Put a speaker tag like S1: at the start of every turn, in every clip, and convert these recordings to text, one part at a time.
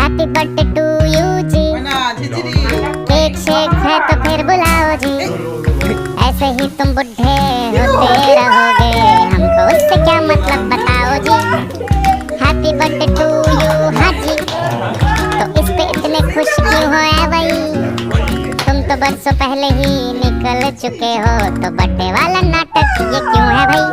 S1: Happy birthday to you जी। Cake shake है तो फिर बुलाओ जी। ऐसे ही तुम बुढ़े होते रहोगे, हमको उससे क्या मतलब बताओ जी। हैप्पी बर्थडे टू यू हाँ जी। तो इस पे इतने खुश क्यों हो ऐ भाई, तुम तो बरसों पहले ही निकल चुके हो, तो बर्थडे वाला नाटक ये क्यों है भाई।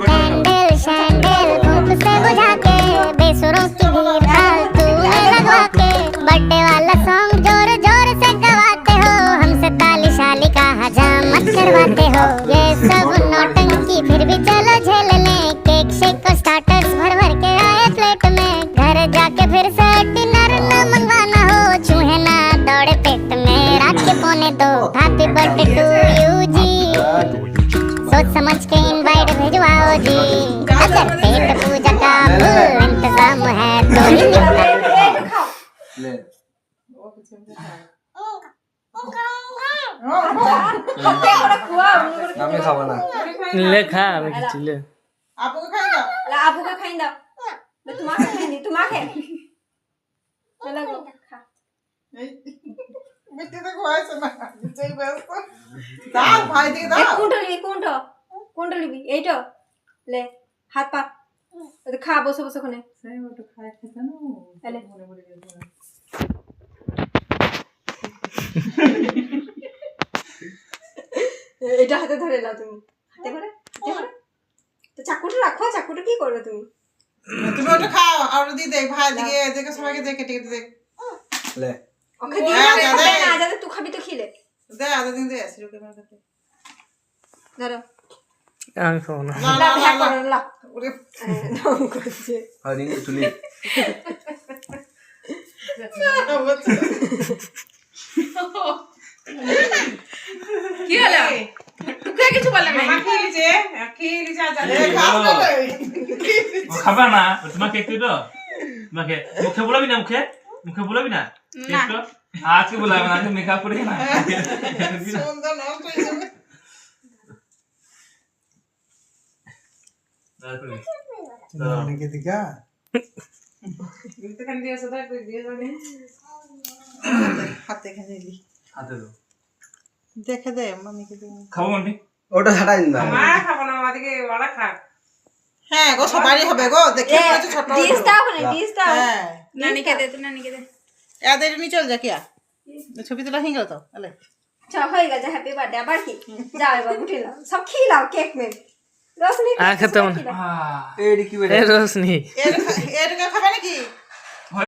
S1: कैंडल शैंडल धूप से बुझा के, बेसुरों की भीड़ फालतू में लगवा के, बर्थडे वाला सॉन्ग जोर जोर से गवाते हो, हमसे ताली शाली का हजामत करवाते हो। ये सब नौटंकी फिर भी चलो झेल लें, केक शेक और स्टार्टर्स भर भर के आए प्लेट में, घर जाके फिर से डिनर न मंगवाना हो, चूहे ना दौड़े पेट में रात के पौने दो। हैप्पी बर्थडे टू यू जी, सोच समझ के इनवाइट भिजवाओ जी, अगर पेट पूजा का फुल इंतजाम है तो ही
S2: আমি খাবো না
S3: লেখা আমি কিছু লে
S4: আপুকে খাই দাও।
S5: ला आपू का खाई दाओ, मैं तुम्हारे खाई तुम्हारे चलो खा
S4: মিষ্টি তো খাওয়াইছে না, নিজেই ব্যস্ত। দাও ভাই দিকে দাও।
S5: কুন্ডলি এইটো ले हाथ पा तो खा बसो बसो कोने
S4: সেই ওটা খাই খেতে না
S5: এলে।
S4: মনে মনে গেছে।
S5: এটা হাতে ধরে লাও তুমি, হাতে করে তো চাকুটা রাখো, চাকুটা কি করবে তুমি?
S4: তুমি ওটা খাও আর দি দে ভাই দিকে দেখে সবাইকে দে কেটে কেটে দে।
S2: লে
S5: ওকে দিয়ে না খাবে না, যাতে তুই খাবি তো খিলে
S4: দে আদা দিন দে আসিরো কে মারতে।
S5: ধরো
S3: আমি খাবো না
S4: না
S5: লা
S4: না
S5: ভাগ
S4: না
S5: করো লা
S4: ওরে
S5: নাম করছে
S2: আর রিং তুলি
S6: কি হলো তুই কিছু বললে না
S4: খেয়ে যা যা
S7: খাবা না তোমাকে একটু তো তোমাকে মুখে বলবি না, মুখে বলবি না একটু আজকে বলবি না, মেকআপ করে না
S4: সুন্দর না কই যাবে।
S2: অনেকে দিকা
S4: দিতে কান দিয়ে সদা কই দিয়ে জানি হাতে খেয়ে দি
S7: হাতে দাও
S4: দেখে দে মামিকে দে।
S7: খাবো মানে
S2: ওটা ছাড়াই না
S6: মা খাবো না, আমাদেরকে ওরা খা।
S4: হ্যাঁ গো সবারই হবে গো, দেখে বলেছে ছোট
S5: ডিস দাও কোনে ডিস দাও
S4: হ্যাঁ
S6: নানিকে দে তো নানিকে দে।
S4: এদের নি চল যা কিয়া ছবি তোলা হয়ে গেল তো আলে
S5: চল হয়ে গেছে হ্যাপি বার্থডে আবার কি যাও এবার উঠে নাও সব খিলাও কেক মে রোশনি
S3: আর খেতে হবে না।
S2: এই কি
S3: এ রোশনি
S4: এর কা খাবে নাকি